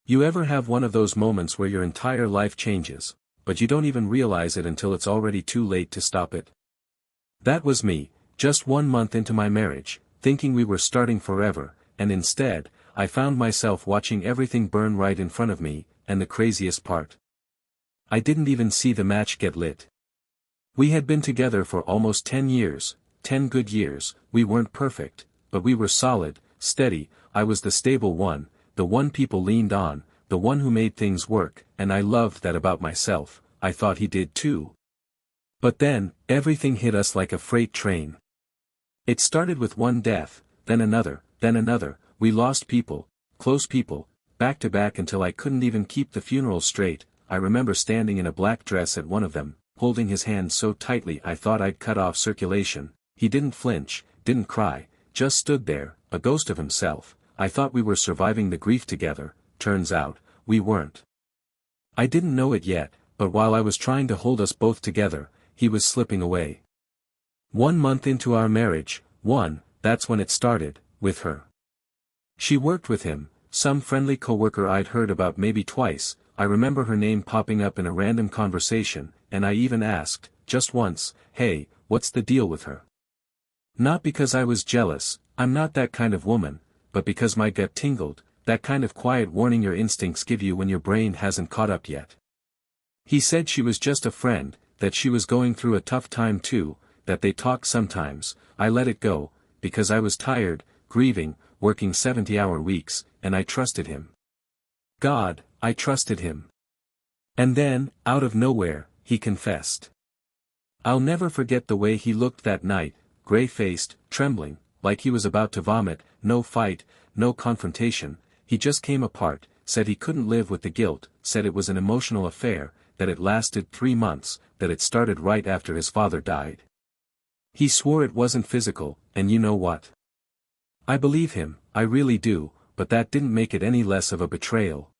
You ever have one of those moments where your entire life changes, but you don't even realize it until it's already too late to stop it? That was me, just 1 month into my marriage, thinking we were starting forever, and instead, I found myself watching everything burn right in front of me, and the craziest part. I didn't even see the match get lit. We had been together for almost 10 years, 10 good years. We weren't perfect, but we were solid, steady. I was the stable one, the one people leaned on, the one who made things work, and I loved that about myself. I thought he did too. But then, everything hit us like a freight train. It started with one death, then another, then another. We lost people, close people, back to back until I couldn't even keep the funeral straight. I remember standing in a black dress at one of them, holding his hand so tightly I thought I'd cut off circulation. He didn't flinch, didn't cry, just stood there, a ghost of himself. I thought we were surviving the grief together. Turns out, we weren't. I didn't know it yet, but while I was trying to hold us both together, he was slipping away. 1 month into our marriage, that's when it started, with her. She worked with him, some friendly coworker I'd heard about maybe twice. I remember her name popping up in a random conversation, and I even asked, just once, hey, what's the deal with her? Not because I was jealous, I'm not that kind of woman, but because my gut tingled, that kind of quiet warning your instincts give you when your brain hasn't caught up yet. He said she was just a friend, that she was going through a tough time too, that they talked sometimes. I let it go, because I was tired, grieving, working 70-hour weeks, and I trusted him. God, I trusted him. And then, out of nowhere, he confessed. I'll never forget the way he looked that night, gray-faced, trembling, like he was about to vomit. No fight, no confrontation, he just came apart, said he couldn't live with the guilt, said it was an emotional affair, that it lasted 3 months, that it started right after his father died. He swore it wasn't physical, and you know what? I believe him, I really do, but that didn't make it any less of a betrayal.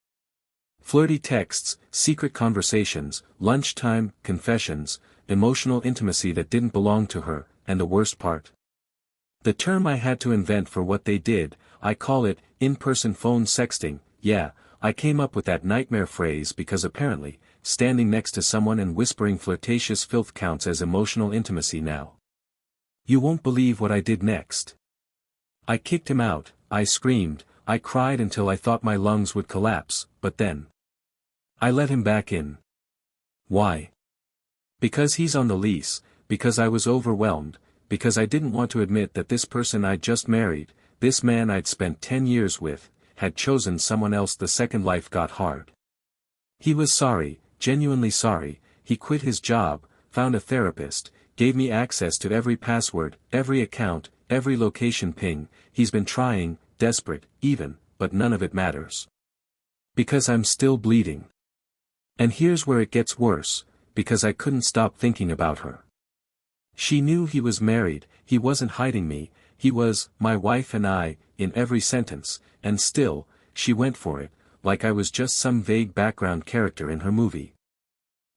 Flirty texts, secret conversations, lunchtime, confessions, emotional intimacy that didn't belong to her, and the worst part. The term I had to invent for what they did, I call it, in-person phone sexting. Yeah, I came up with that nightmare phrase because apparently, standing next to someone and whispering flirtatious filth counts as emotional intimacy now. You won't believe what I did next. I kicked him out, I screamed, I cried until I thought my lungs would collapse, but then I let him back in. Why? Because he's on the lease, because I was overwhelmed, because I didn't want to admit that this person I'd just married, this man I'd spent 10 years with, had chosen someone else the second life got hard. He was sorry, genuinely sorry. He quit his job, found a therapist, gave me access to every password, every account, every location ping. He's been trying, desperate, even, but none of it matters. Because I'm still bleeding. And here's where it gets worse, because I couldn't stop thinking about her. She knew he was married, he wasn't hiding me, he was, my wife and I, in every sentence, and still, she went for it, like I was just some vague background character in her movie.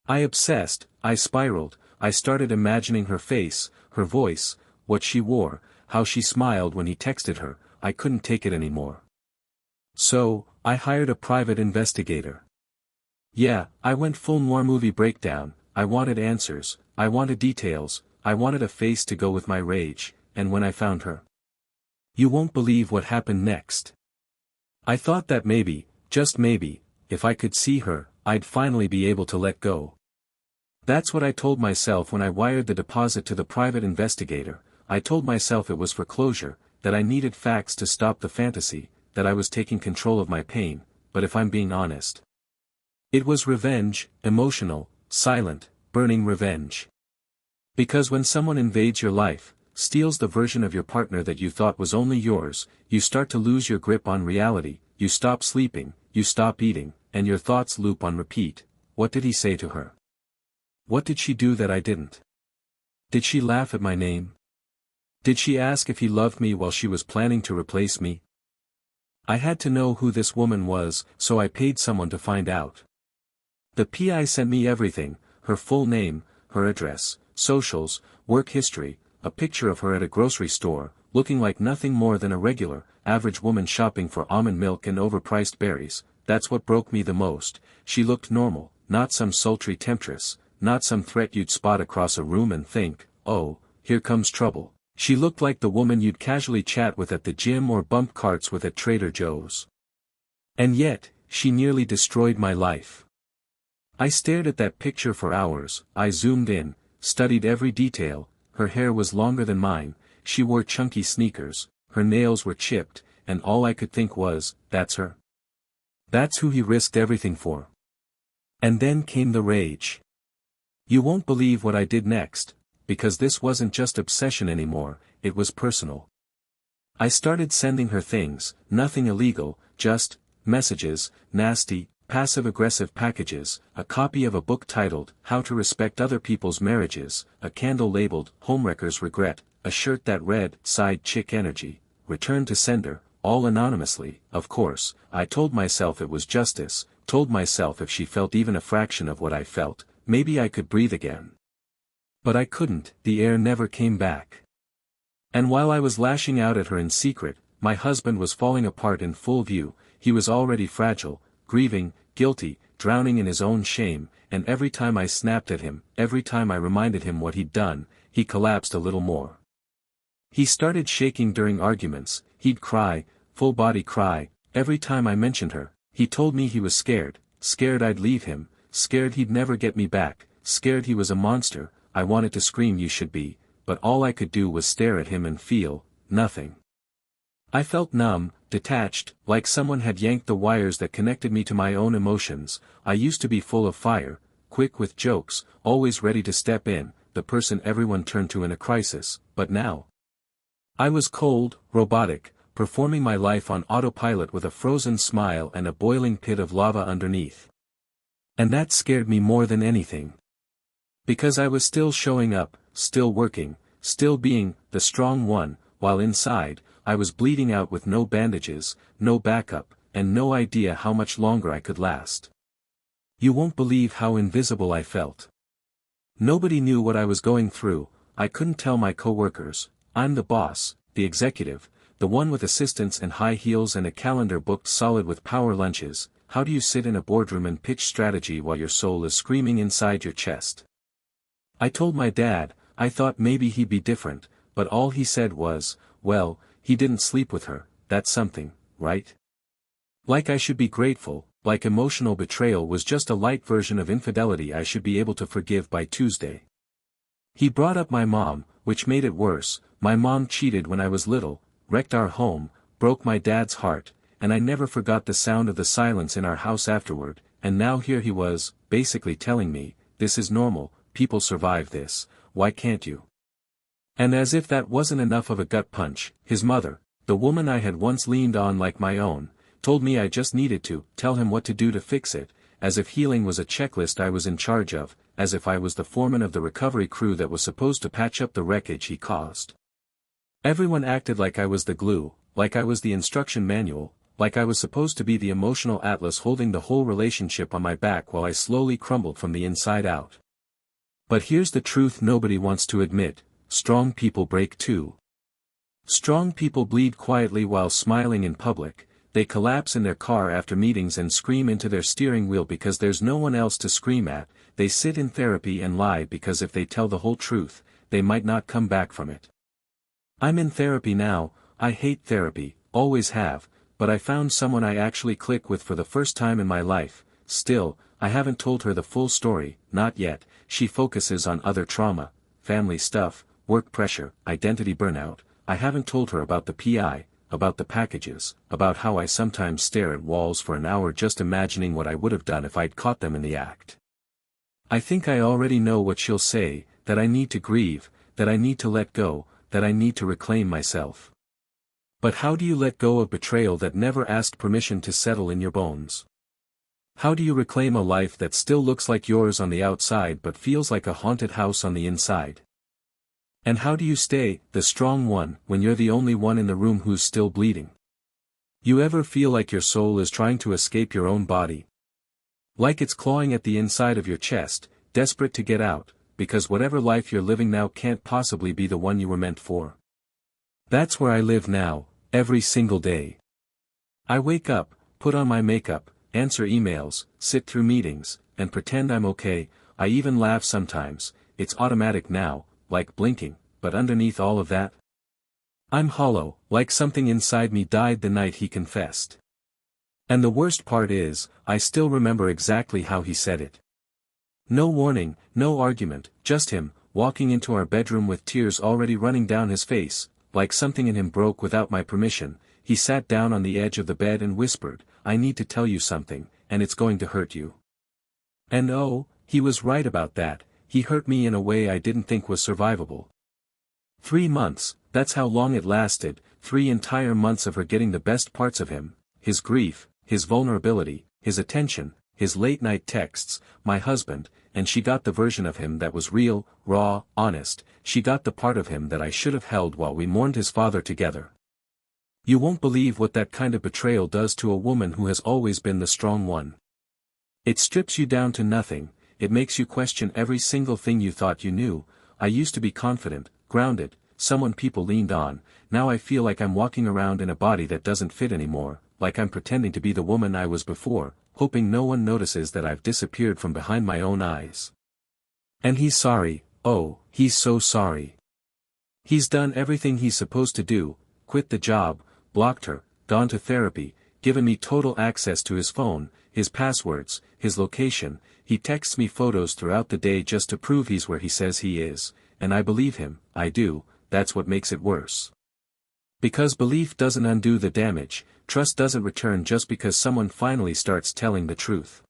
I obsessed, I spiraled, I started imagining her face, her voice, what she wore, how she smiled when he texted her. I couldn't take it anymore. So, I hired a private investigator. Yeah, I went full noir movie breakdown. I wanted answers, I wanted details, I wanted a face to go with my rage, and when I found her. You won't believe what happened next. I thought that maybe, just maybe, if I could see her, I'd finally be able to let go. That's what I told myself when I wired the deposit to the private investigator. I told myself it was for closure, that I needed facts to stop the fantasy, that I was taking control of my pain, but if I'm being honest, it was revenge, emotional, silent, burning revenge. Because when someone invades your life, steals the version of your partner that you thought was only yours, you start to lose your grip on reality, you stop sleeping, you stop eating, and your thoughts loop on repeat. What did he say to her? What did she do that I didn't? Did she laugh at my name? Did she ask if he loved me while she was planning to replace me? I had to know who this woman was, so I paid someone to find out. The PI sent me everything, her full name, her address, socials, work history, a picture of her at a grocery store, looking like nothing more than a regular, average woman shopping for almond milk and overpriced berries. that's what broke me the most. She looked normal, not some sultry temptress, not some threat you'd spot across a room and think, oh, here comes trouble. She looked like the woman you'd casually chat with at the gym or bump carts with at Trader Joe's. And yet, she nearly destroyed my life. I stared at that picture for hours. I zoomed in, studied every detail. Her hair was longer than mine, she wore chunky sneakers, her nails were chipped, and all I could think was, that's her. That's who he risked everything for. And then came the rage. You won't believe what I did next, because this wasn't just obsession anymore, it was personal. I started sending her things, nothing illegal, just messages, nasty, passive-aggressive packages, a copy of a book titled, How to Respect Other People's Marriages, a candle labeled, Homewrecker's Regret, a shirt that read, Side Chick Energy, Return to Sender, all anonymously. Of course, I told myself it was justice, told myself if she felt even a fraction of what I felt, maybe I could breathe again. But I couldn't, the air never came back. And while I was lashing out at her in secret, my husband was falling apart in full view. He was already fragile, grieving, guilty, drowning in his own shame, and every time I snapped at him, every time I reminded him what he'd done, he collapsed a little more. He started shaking during arguments, he'd cry, full body cry, every time I mentioned her. He told me he was scared, scared I'd leave him, scared he'd never get me back, scared he was a monster. I wanted to scream you should be, but all I could do was stare at him and feel, nothing. I felt numb, detached, like someone had yanked the wires that connected me to my own emotions. I used to be full of fire, quick with jokes, always ready to step in, the person everyone turned to in a crisis, but now I was cold, robotic, performing my life on autopilot with a frozen smile and a boiling pit of lava underneath. And that scared me more than anything. Because I was still showing up, still working, still being the strong one, while inside, I was bleeding out with no bandages, no backup, and no idea how much longer I could last. You won't believe how invisible I felt. Nobody knew what I was going through. I couldn't tell my coworkers. I'm the boss, the executive, the one with assistants and high heels and a calendar booked solid with power lunches. How do you sit in a boardroom and pitch strategy while your soul is screaming inside your chest? I told my dad, I thought maybe he'd be different, but all he said was, well, he didn't sleep with her, that's something, right? Like I should be grateful, like emotional betrayal was just a light version of infidelity I should be able to forgive by Tuesday. He brought up my mom, which made it worse. My mom cheated when I was little, wrecked our home, broke my dad's heart, and I never forgot the sound of the silence in our house afterward, and now here he was, basically telling me, this is normal, people survive this, why can't you? And as if that wasn't enough of a gut punch, his mother, the woman I had once leaned on like my own, told me I just needed to tell him what to do to fix it, as if healing was a checklist I was in charge of, as if I was the foreman of the recovery crew that was supposed to patch up the wreckage he caused. Everyone acted like I was the glue, like I was the instruction manual, like I was supposed to be the emotional atlas holding the whole relationship on my back while I slowly crumbled from the inside out. But here's the truth nobody wants to admit, strong people break too. Strong people bleed quietly while smiling in public. They collapse in their car after meetings and scream into their steering wheel because there's no one else to scream at. They sit in therapy and lie because if they tell the whole truth, they might not come back from it. I'm in therapy now. I hate therapy, always have, but I found someone I actually click with for the first time in my life. Still, I haven't told her the full story, not yet. She focuses on other trauma, family stuff, work pressure, identity burnout. I haven't told her about the PI, about the packages, about how I sometimes stare at walls for an hour just imagining what I would have done if I'd caught them in the act. I think I already know what she'll say, that I need to grieve, that I need to let go, that I need to reclaim myself. But how do you let go of betrayal that never asked permission to settle in your bones? How do you reclaim a life that still looks like yours on the outside but feels like a haunted house on the inside? And how do you stay the strong one when you're the only one in the room who's still bleeding? You ever feel like your soul is trying to escape your own body? Like it's clawing at the inside of your chest, desperate to get out, because whatever life you're living now can't possibly be the one you were meant for. That's where I live now, every single day. I wake up, put on my makeup, answer emails, sit through meetings, and pretend I'm okay. I even laugh sometimes. It's automatic now, like blinking, but underneath all of that, I'm hollow, like something inside me died the night he confessed. And the worst part is, I still remember exactly how he said it. No warning, no argument, just him, walking into our bedroom with tears already running down his face, like something in him broke without my permission. He sat down on the edge of the bed and whispered, "I need to tell you something, and it's going to hurt you." And oh, he was right about that. He hurt me in a way I didn't think was survivable. 3 months, that's how long it lasted, 3 entire months of her getting the best parts of him, his grief, his vulnerability, his attention, his late-night texts, my husband, and she got the version of him that was real, raw, honest. She got the part of him that I should have held while we mourned his father together. You won't believe what that kind of betrayal does to a woman who has always been the strong one. It strips you down to nothing, it makes you question every single thing you thought you knew. I used to be confident, grounded, someone people leaned on. Now I feel like I'm walking around in a body that doesn't fit anymore, like I'm pretending to be the woman I was before, hoping no one notices that I've disappeared from behind my own eyes. And he's sorry, oh, he's so sorry. He's done everything he's supposed to do, quit the job, blocked her, gone to therapy, given me total access to his phone, his passwords, his location. He texts me photos throughout the day just to prove he's where he says he is, and I believe him, I do. That's what makes it worse. Because belief doesn't undo the damage, trust doesn't return just because someone finally starts telling the truth.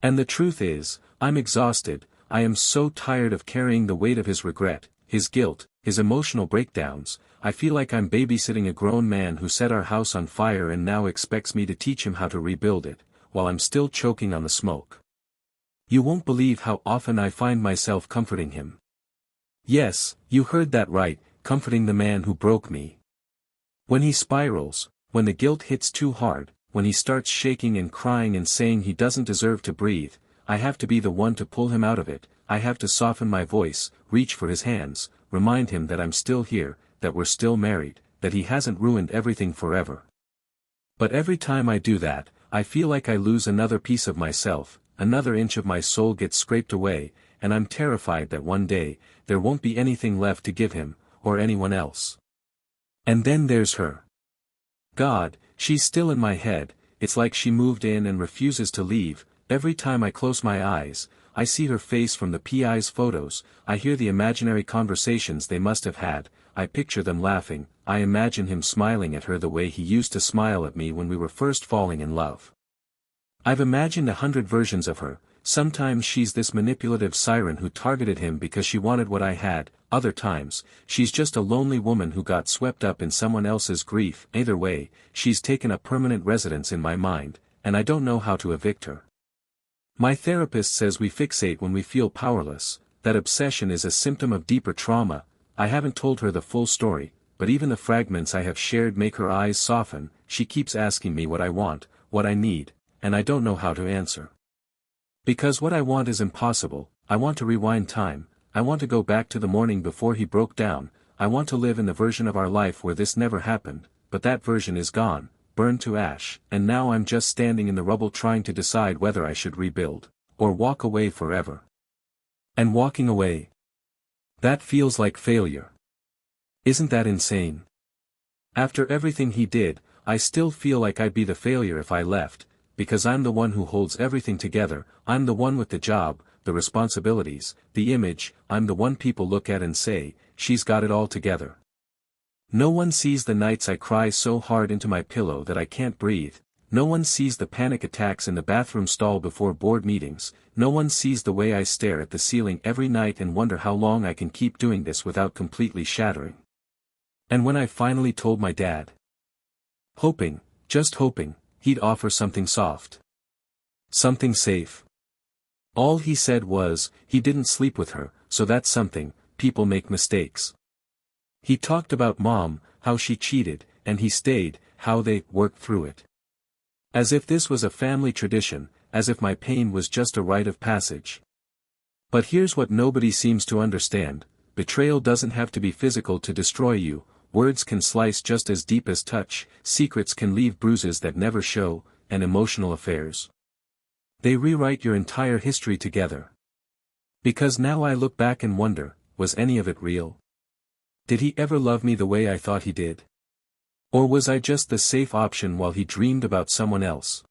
And the truth is, I'm exhausted. I am so tired of carrying the weight of his regret, his guilt, his emotional breakdowns. I feel like I'm babysitting a grown man who set our house on fire and now expects me to teach him how to rebuild it, while I'm still choking on the smoke. You won't believe how often I find myself comforting him. Yes, you heard that right, comforting the man who broke me. When he spirals, when the guilt hits too hard, when he starts shaking and crying and saying he doesn't deserve to breathe, I have to be the one to pull him out of it. I have to soften my voice, reach for his hands, remind him that I'm still here, that we're still married, that he hasn't ruined everything forever. But every time I do that, I feel like I lose another piece of myself, another inch of my soul gets scraped away, and I'm terrified that one day, there won't be anything left to give him, or anyone else. And then there's her. God, she's still in my head. It's like she moved in and refuses to leave. Every time I close my eyes, I see her face from the PI's photos, I hear the imaginary conversations they must have had, I picture them laughing, I imagine him smiling at her the way he used to smile at me when we were first falling in love. I've imagined 100 versions of her. Sometimes she's this manipulative siren who targeted him because she wanted what I had, other times, she's just a lonely woman who got swept up in someone else's grief. Either way, she's taken a permanent residence in my mind, and I don't know how to evict her. My therapist says we fixate when we feel powerless, that obsession is a symptom of deeper trauma. I haven't told her the full story, but even the fragments I have shared make her eyes soften. She keeps asking me what I want, what I need, and I don't know how to answer. Because what I want is impossible. I want to rewind time, I want to go back to the morning before he broke down, I want to live in the version of our life where this never happened, but that version is gone, burned to ash, and now I'm just standing in the rubble trying to decide whether I should rebuild, or walk away forever. And walking away, that feels like failure. Isn't that insane? After everything he did, I still feel like I'd be the failure if I left, because I'm the one who holds everything together. I'm the one with the job, the responsibilities, the image. I'm the one people look at and say, she's got it all together. No one sees the nights I cry so hard into my pillow that I can't breathe. No one sees the panic attacks in the bathroom stall before board meetings. No one sees the way I stare at the ceiling every night and wonder how long I can keep doing this without completely shattering. And when I finally told my dad, hoping, just hoping, he'd offer something soft, something safe, all he said was, he didn't sleep with her, so that's something. People make mistakes. He talked about Mom, how she cheated, and he stayed, how they worked through it. As if this was a family tradition, as if my pain was just a rite of passage. But here's what nobody seems to understand: betrayal doesn't have to be physical to destroy you. Words can slice just as deep as touch, secrets can leave bruises that never show, and emotional affairs. They rewrite your entire history together. Because now I look back and wonder, was any of it real? Did he ever love me the way I thought he did? Or was I just the safe option while he dreamed about someone else?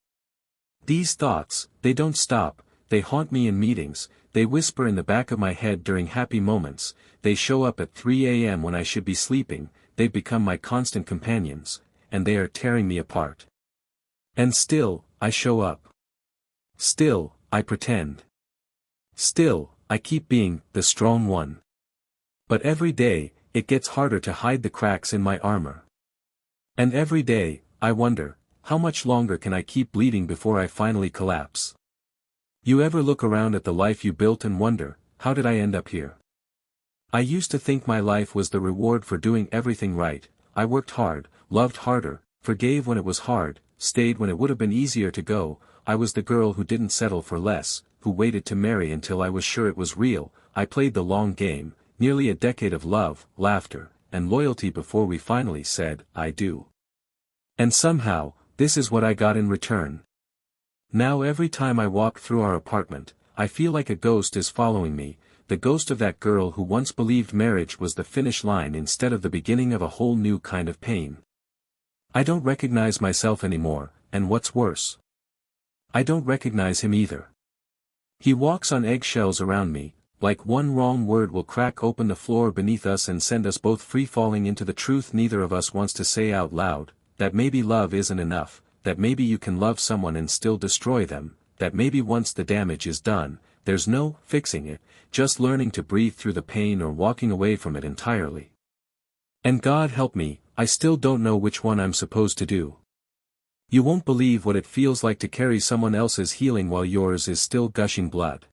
These thoughts, they don't stop, they haunt me in meetings, they whisper in the back of my head during happy moments, they show up at 3 a.m. when I should be sleeping, they've become my constant companions, and they are tearing me apart. And still, I show up. Still, I pretend. Still, I keep being the strong one. But every day, it gets harder to hide the cracks in my armor. And every day, I wonder, how much longer can I keep bleeding before I finally collapse? You ever look around at the life you built and wonder, how did I end up here? I used to think my life was the reward for doing everything right. I worked hard, loved harder, forgave when it was hard, stayed when it would have been easier to go. I was the girl who didn't settle for less, who waited to marry until I was sure it was real. I played the long game, nearly a decade of love, laughter, and loyalty before we finally said, I do. And somehow, this is what I got in return. Now every time I walk through our apartment, I feel like a ghost is following me, the ghost of that girl who once believed marriage was the finish line instead of the beginning of a whole new kind of pain. I don't recognize myself anymore, and what's worse, I don't recognize him either. He walks on eggshells around me, like one wrong word will crack open the floor beneath us and send us both free-falling into the truth neither of us wants to say out loud, that maybe love isn't enough, that maybe you can love someone and still destroy them, that maybe once the damage is done, there's no fixing it, just learning to breathe through the pain or walking away from it entirely. And God help me, I still don't know which one I'm supposed to do. You won't believe what it feels like to carry someone else's healing while yours is still gushing blood.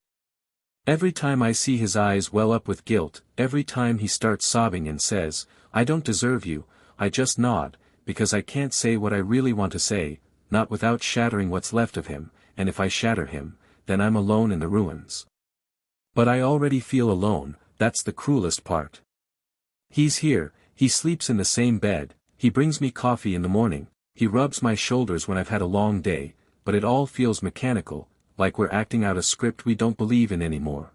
Every time I see his eyes well up with guilt, every time he starts sobbing and says, I don't deserve you, I just nod, because I can't say what I really want to say, not without shattering what's left of him, and if I shatter him, then I'm alone in the ruins. But I already feel alone, that's the cruelest part. He's here, he sleeps in the same bed, he brings me coffee in the morning, he rubs my shoulders when I've had a long day, but it all feels mechanical, like we're acting out a script we don't believe in anymore.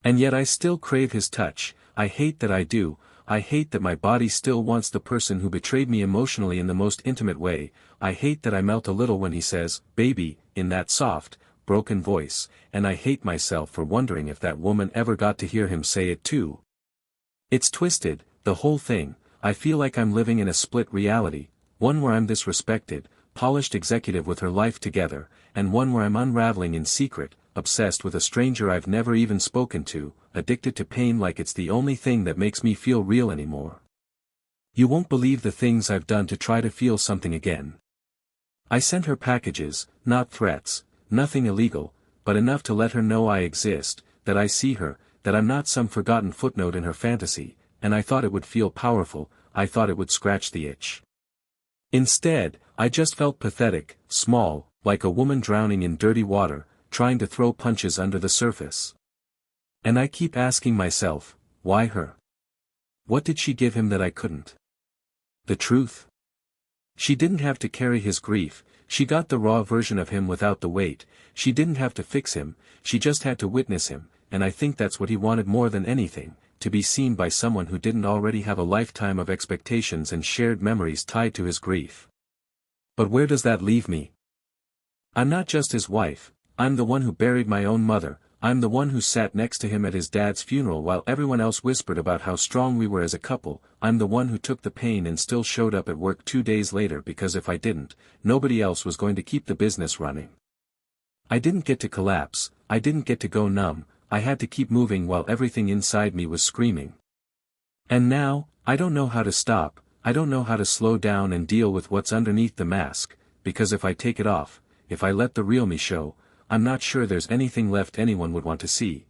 And yet I still crave his touch, I hate that I do, I hate that my body still wants the person who betrayed me emotionally in the most intimate way, I hate that I melt a little when he says, baby, in that soft, broken voice, and I hate myself for wondering if that woman ever got to hear him say it too. It's twisted, the whole thing, I feel like I'm living in a split reality, one where I'm this respected, polished executive with her life together, and one where I'm unraveling in secret, obsessed with a stranger I've never even spoken to, addicted to pain like it's the only thing that makes me feel real anymore. You won't believe the things I've done to try to feel something again. I sent her packages, not threats, nothing illegal, but enough to let her know I exist, that I see her, that I'm not some forgotten footnote in her fantasy, and I thought it would feel powerful, I thought it would scratch the itch. Instead, I just felt pathetic, small, like a woman drowning in dirty water, trying to throw punches under the surface. And I keep asking myself, why her? What did she give him that I couldn't? The truth? She didn't have to carry his grief, she got the raw version of him without the weight, she didn't have to fix him, she just had to witness him, and I think that's what he wanted more than anything, to be seen by someone who didn't already have a lifetime of expectations and shared memories tied to his grief. But where does that leave me? I'm not just his wife, I'm the one who buried my own mother, I'm the one who sat next to him at his dad's funeral while everyone else whispered about how strong we were as a couple, I'm the one who took the pain and still showed up at work 2 days later because if I didn't, nobody else was going to keep the business running. I didn't get to collapse, I didn't get to go numb, I had to keep moving while everything inside me was screaming. And now, I don't know how to stop, I don't know how to slow down and deal with what's underneath the mask, because if I take it off, if I let the real me show, I'm not sure there's anything left anyone would want to see.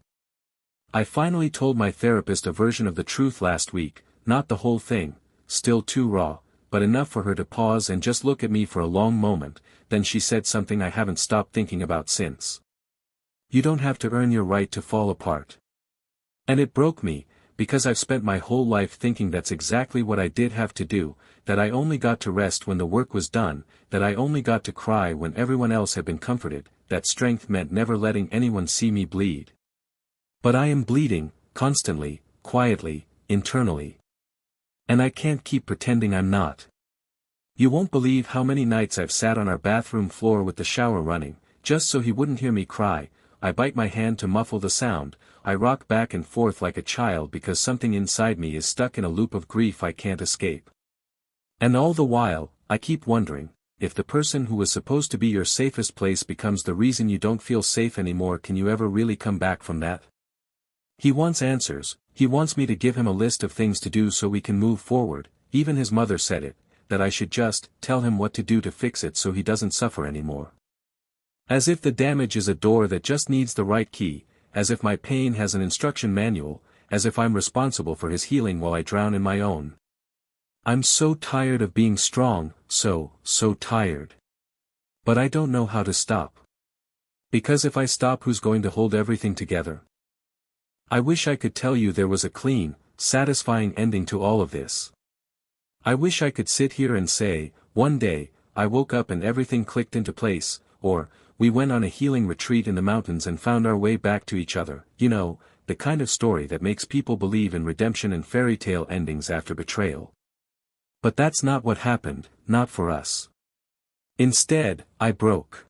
I finally told my therapist a version of the truth last week, not the whole thing, still too raw, but enough for her to pause and just look at me for a long moment, then she said something I haven't stopped thinking about since. You don't have to earn your right to fall apart. And it broke me, because I've spent my whole life thinking that's exactly what I did have to do, that I only got to rest when the work was done, that I only got to cry when everyone else had been comforted, that strength meant never letting anyone see me bleed. But I am bleeding, constantly, quietly, internally. And I can't keep pretending I'm not. You won't believe how many nights I've sat on our bathroom floor with the shower running, just so he wouldn't hear me cry. I bite my hand to muffle the sound, I rock back and forth like a child because something inside me is stuck in a loop of grief I can't escape. And all the while, I keep wondering, if the person who was supposed to be your safest place becomes the reason you don't feel safe anymore, can you ever really come back from that? He wants answers, he wants me to give him a list of things to do so we can move forward, even his mother said it, that I should just tell him what to do to fix it so he doesn't suffer anymore. As if the damage is a door that just needs the right key, as if my pain has an instruction manual, as if I'm responsible for his healing while I drown in my own. I'm so tired of being strong, so tired. But I don't know how to stop. Because if I stop, who's going to hold everything together? I wish I could tell you there was a clean, satisfying ending to all of this. I wish I could sit here and say, one day, I woke up and everything clicked into place, or, we went on a healing retreat in the mountains and found our way back to each other, you know, the kind of story that makes people believe in redemption and fairy tale endings after betrayal. But that's not what happened, not for us. Instead, I broke.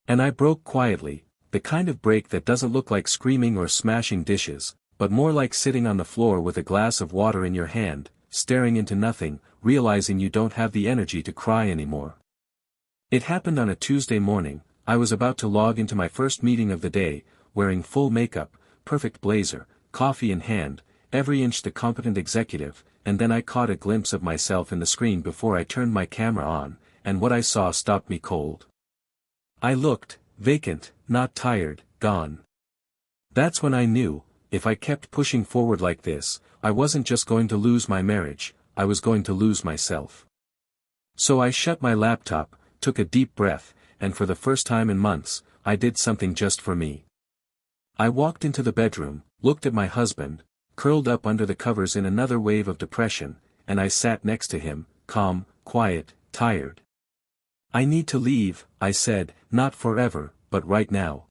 And I broke quietly, the kind of break that doesn't look like screaming or smashing dishes, but more like sitting on the floor with a glass of water in your hand, staring into nothing, realizing you don't have the energy to cry anymore. It happened on a Tuesday morning. I was about to log into my first meeting of the day, wearing full makeup, perfect blazer, coffee in hand, every inch the competent executive, and then I caught a glimpse of myself in the screen before I turned my camera on, and what I saw stopped me cold. I looked, vacant, not tired, gone. That's when I knew, if I kept pushing forward like this, I wasn't just going to lose my marriage, I was going to lose myself. So I shut my laptop, took a deep breath, and for the first time in months, I did something just for me. I walked into the bedroom, looked at my husband, curled up under the covers in another wave of depression, and I sat next to him, calm, quiet, tired. I need to leave, I said, not forever, but right now.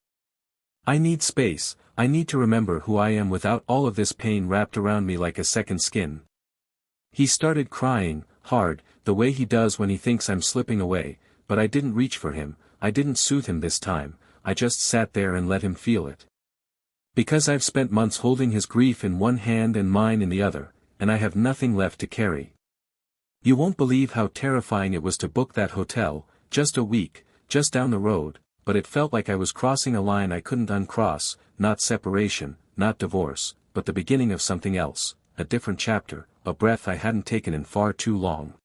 I need space, I need to remember who I am without all of this pain wrapped around me like a second skin. He started crying, hard, the way he does when he thinks I'm slipping away, but I didn't reach for him, I didn't soothe him this time, I just sat there and let him feel it. Because I've spent months holding his grief in one hand and mine in the other, and I have nothing left to carry. You won't believe how terrifying it was to book that hotel, just a week, just down the road, but it felt like I was crossing a line I couldn't uncross, not separation, not divorce, but the beginning of something else, a different chapter, a breath I hadn't taken in far too long.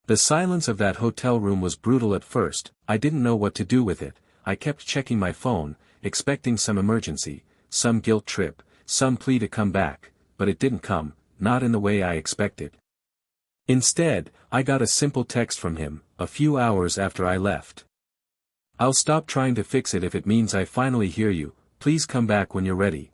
The silence of that hotel room was brutal at first. I didn't know what to do with it. I kept checking my phone, expecting some emergency, some guilt trip, some plea to come back, but it didn't come, not in the way I expected. Instead, I got a simple text from him, a few hours after I left. I'll stop trying to fix it if it means I finally hear you, please come back when you're ready.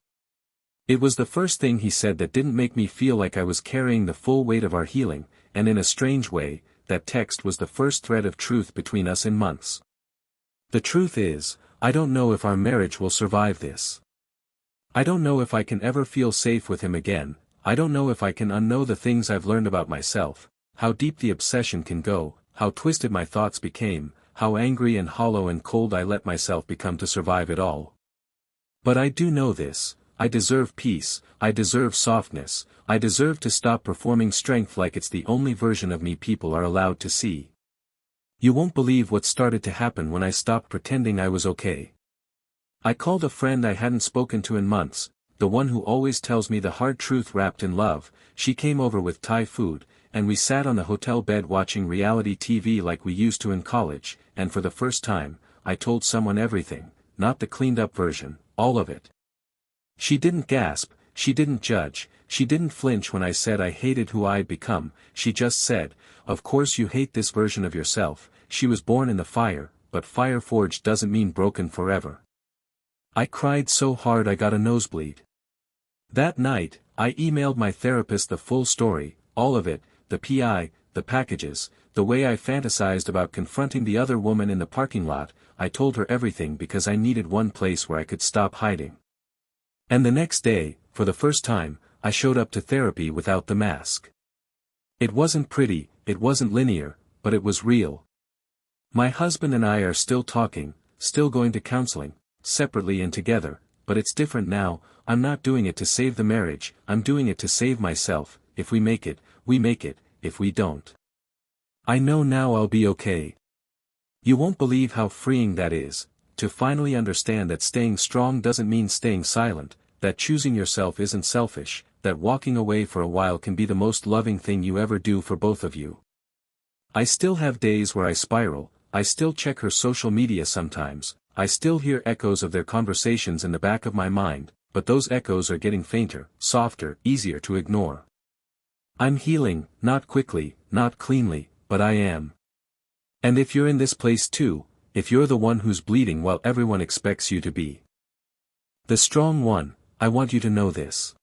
It was the first thing he said that didn't make me feel like I was carrying the full weight of our healing, and in a strange way, that text was the first thread of truth between us in months. The truth is, I don't know if our marriage will survive this. I don't know if I can ever feel safe with him again, I don't know if I can unknow the things I've learned about myself, how deep the obsession can go, how twisted my thoughts became, how angry and hollow and cold I let myself become to survive it all. But I do know this, I deserve peace, I deserve softness, I deserve to stop performing strength like it's the only version of me people are allowed to see. You won't believe what started to happen when I stopped pretending I was okay. I called a friend I hadn't spoken to in months, the one who always tells me the hard truth wrapped in love. She came over with Thai food, and we sat on the hotel bed watching reality TV like we used to in college, and for the first time, I told someone everything, not the cleaned up version, all of it. She didn't gasp, she didn't judge, she didn't flinch when I said I hated who I'd become, she just said, of course you hate this version of yourself. She was born in the fire, but fire forged doesn't mean broken forever. I cried so hard I got a nosebleed. That night, I emailed my therapist the full story, all of it, the PI, the packages, the way I fantasized about confronting the other woman in the parking lot. I told her everything because I needed one place where I could stop hiding. And the next day, for the first time, I showed up to therapy without the mask. It wasn't pretty, it wasn't linear, but it was real. My husband and I are still talking, still going to counseling, separately and together, but it's different now. I'm not doing it to save the marriage, I'm doing it to save myself. If we make it, we make it. If we don't, I know now I'll be okay. You won't believe how freeing that is, to finally understand that staying strong doesn't mean staying silent, that choosing yourself isn't selfish, that walking away for a while can be the most loving thing you ever do for both of you. I still have days where I spiral, I still check her social media sometimes, I still hear echoes of their conversations in the back of my mind, but those echoes are getting fainter, softer, easier to ignore. I'm healing, not quickly, not cleanly, but I am. And if you're in this place too, if you're the one who's bleeding while everyone expects you to be the strong one, I want you to know this.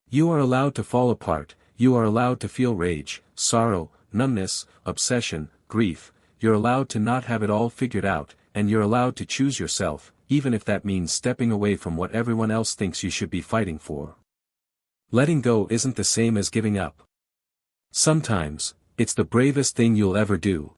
You are allowed to fall apart, you are allowed to feel rage, sorrow, numbness, obsession, grief, you're allowed to not have it all figured out, and you're allowed to choose yourself, even if that means stepping away from what everyone else thinks you should be fighting for. Letting go isn't the same as giving up. Sometimes, it's the bravest thing you'll ever do.